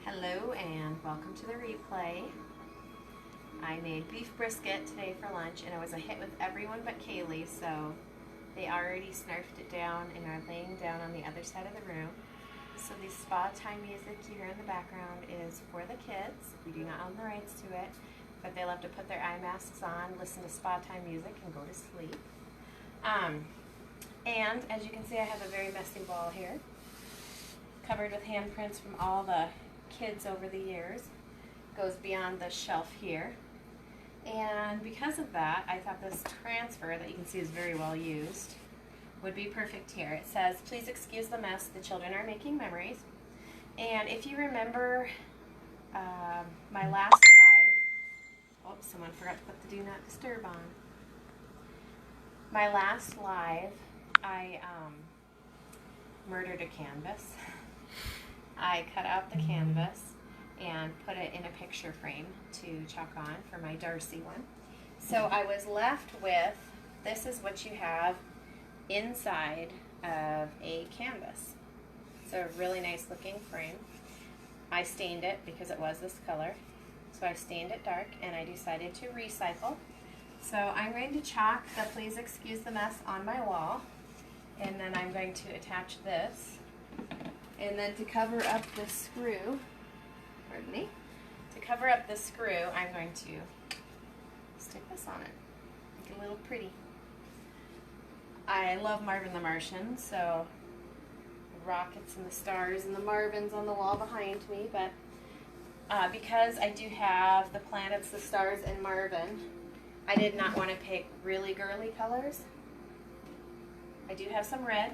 Hello and welcome to the replay. I made beef brisket today for lunch and it was a hit with everyone but Kaylee, so they already snarfed it down and are laying down on the other side of the room. So the spa time music you hear in the background is for the kids. We do not own the rights to it, but they love to put their eye masks on, listen to spa time music, and go to sleep. And as you can see, I have a very messy wall here, covered with handprints from all the kids over the years. Goes beyond the shelf here. And because of that, I thought this transfer that you can see is very well used would be perfect here. It says, "Please excuse the mess, the children are making memories." And if you remember my last live, oh, someone forgot to put the do not disturb on. My last live, I murdered a canvas. I cut out the canvas and put it in a picture frame to chalk on for my Darcy one. So I was left with, this is what you have inside of a canvas. So a really nice looking frame. I stained it because it was this color. So I stained it dark and I decided to recycle. So I'm going to chalk the "Please excuse the mess" on my wall, and then I'm going to attach this. And then to cover up the screw, pardon me, to cover up the screw, I'm going to stick this on it, make it a little pretty. I love Marvin the Martian, so the rockets and the stars and the Marvins on the wall behind me, but because I do have the planets, the stars, and Marvin, I did not want to pick really girly colors. I do have some red.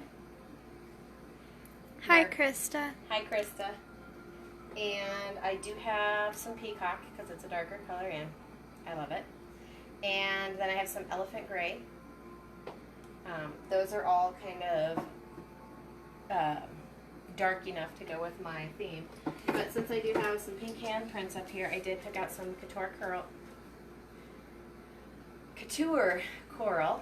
Hi, Krista. Hi, Krista. And I do have some peacock because it's a darker color and I love it. And then I have some elephant gray. Those are all kind of dark enough to go with my theme. But since I do have some pink handprints up here, I did pick out some couture coral.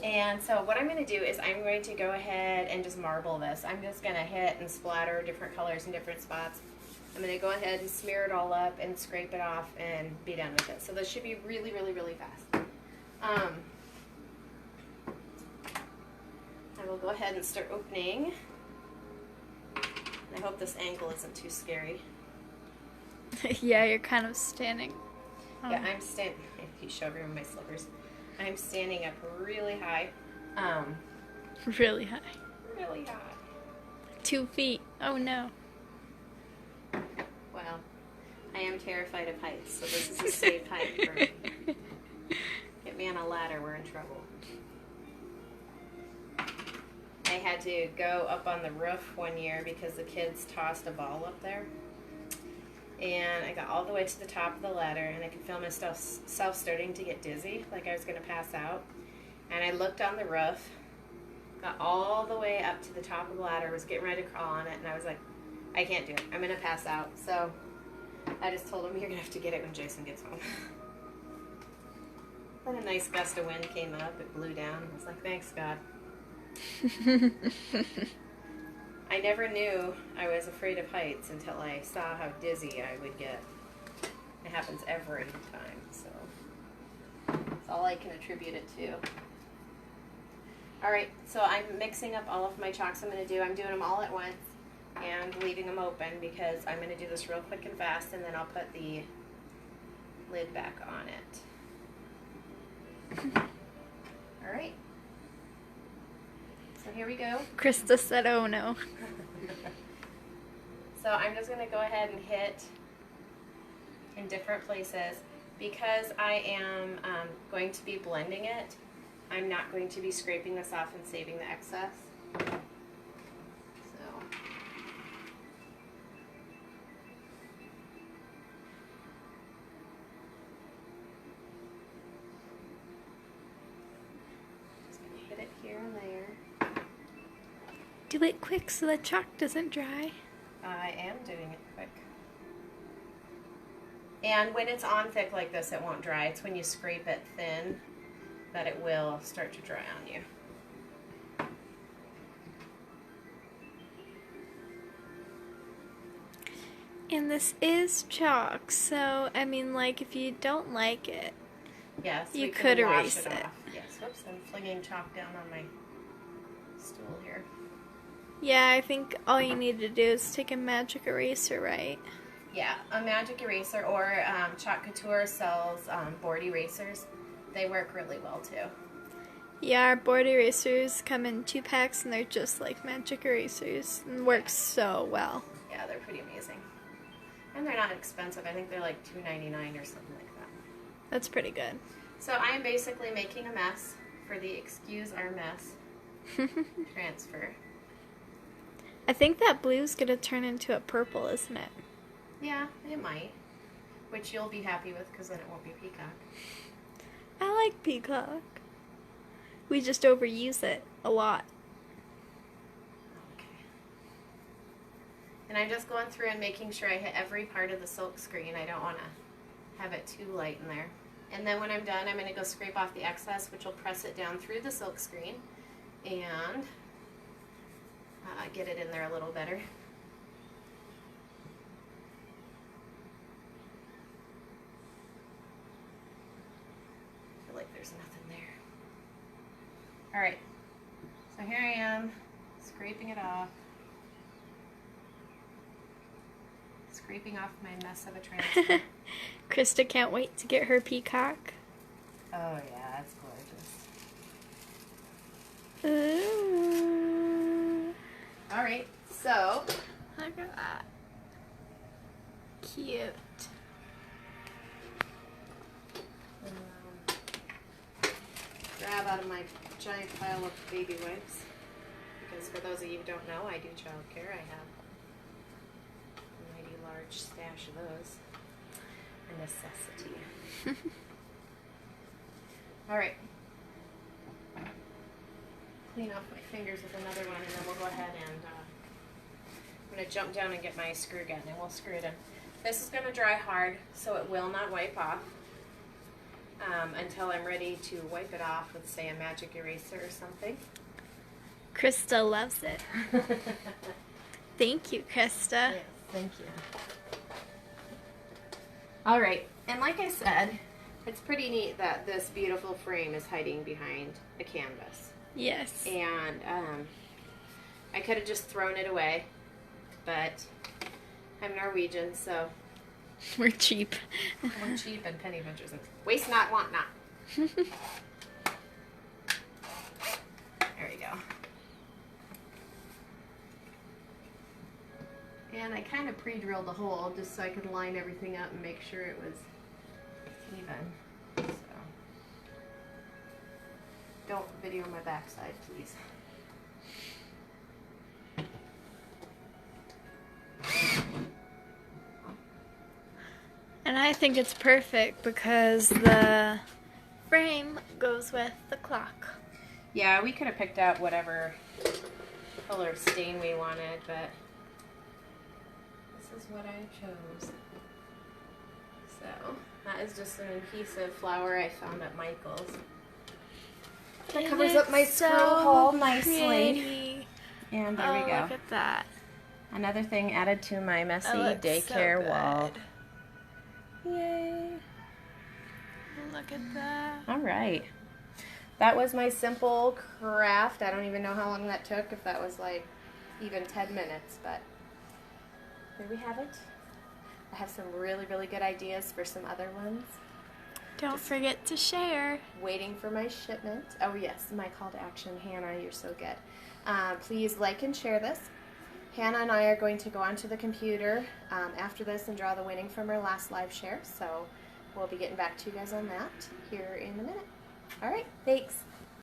And so what I'm going to do is I'm going to go ahead and just marble this. I'm just going to hit and splatter different colors in different spots. I'm going to go ahead and smear it all up and scrape it off and be done with it. So this should be really, really, really fast. I will go ahead and start opening. I hope this angle isn't too scary. Yeah, you're kind of standing. Yeah, I'm standing. If you show everyone my slippers, I'm standing up really high. Really high. Really high. 2 feet. Oh no. Well, I am terrified of heights, so this is a safe height for me. Get me on a ladder, we're in trouble. I had to go up on the roof one year because the kids tossed a ball up there. And I got all the way to the top of the ladder and I could feel myself starting to get dizzy, like I was going to pass out. And I looked on the roof, got all the way up to the top of the ladder, was getting ready to crawl on it, and I was like, I can't do it. I'm going to pass out. So I just told him, "You're going to have to get it when Jason gets home." Then a nice gust of wind came up, it blew down. I was like, "Thanks, God." I never knew I was afraid of heights until I saw how dizzy I would get. It happens every time, so that's all I can attribute it to. Alright, so I'm mixing up all of my chalks I'm going to do. I'm doing them all at once and leaving them open because I'm going to do this real quick and fast, and then I'll put the lid back on it. Alright. So here we go. Krista said, "Oh no." So I'm just going to go ahead and hit in different places. Because I am going to be blending it, I'm not going to be scraping this off and saving the excess. So just going to hit it here and there. Do it quick so the chalk doesn't dry. I am doing it quick. And when it's on thick like this, it won't dry. It's when you scrape it thin that it will start to dry on you. And this is chalk, so I mean, like, if you don't like it, Yes, you we could can wash erase it it. off. Yes, whoops, I'm flinging chalk down on my stool here. Yeah, I think all you need to do is take a magic eraser, right? Yeah, a magic eraser or Chalk Couture sells board erasers. They work really well too. Yeah, our board erasers come in 2 packs and they're just like magic erasers and work so well. Yeah, they're pretty amazing. And they're not expensive. I think they're like $2.99 or something like that. That's pretty good. So I am basically making a mess for the Excuse Our Mess transfer. I think that blue's gonna turn into a purple, isn't it? Yeah, it might. Which you'll be happy with because then it won't be peacock. I like peacock. We just overuse it a lot. Okay. And I'm just going through and making sure I hit every part of the silk screen. I don't want to have it too light in there. And then when I'm done, I'm going to go scrape off the excess, which will press it down through the silk screen and get it in there a little better. I feel like there's nothing there. All right, so here I am, scraping it off. Scraping off my mess of a transfer. Krista can't wait to get her peacock. Oh yeah, that's gorgeous. Ooh. All right, so Look at that. Cute. grab out of my giant pile of baby wipes, because for those of you who don't know, I do childcare. I have a mighty large stash of those. A necessity. All right. Clean off my fingers with another one, and then we'll go ahead and I'm going to jump down and get my screw gun, and we'll screw it in. This is going to dry hard, so it will not wipe off until I'm ready to wipe it off with, say, a magic eraser or something. Krista loves it. Thank you, Krista. Yes, thank you. All right, and like I said, it's pretty neat that this beautiful frame is hiding behind a canvas. Yes. And I could have just thrown it away, but I'm Norwegian, so We're cheap. we're cheap and penny pinchers and waste not, want not. There we go. And I kind of pre-drilled the hole just so I could line everything up and make sure it was even. So don't video my backside, please. And I think it's perfect because the frame goes with the clock. Yeah, we could have picked out whatever color of stain we wanted, but this is what I chose. So that is just an adhesive flower I found at Michael's. That And covers up my it's screw so hole nicely. pretty. And there we go. Look at that. Another thing added to my messy That looks daycare so wall. good. Yay. Look at that. All right. That was my simple craft. I don't even know how long that took, if that was like even 10 minutes, but there we have it. I have some really, really good ideas for some other ones. Don't forget to share. Waiting for my shipment. Oh yes, my call to action. Hannah, you're so good. Please like and share this. Hannah and I are going to go onto the computer after this and draw the winning from our last live share. So we'll be getting back to you guys on that here in a minute. All right, thanks.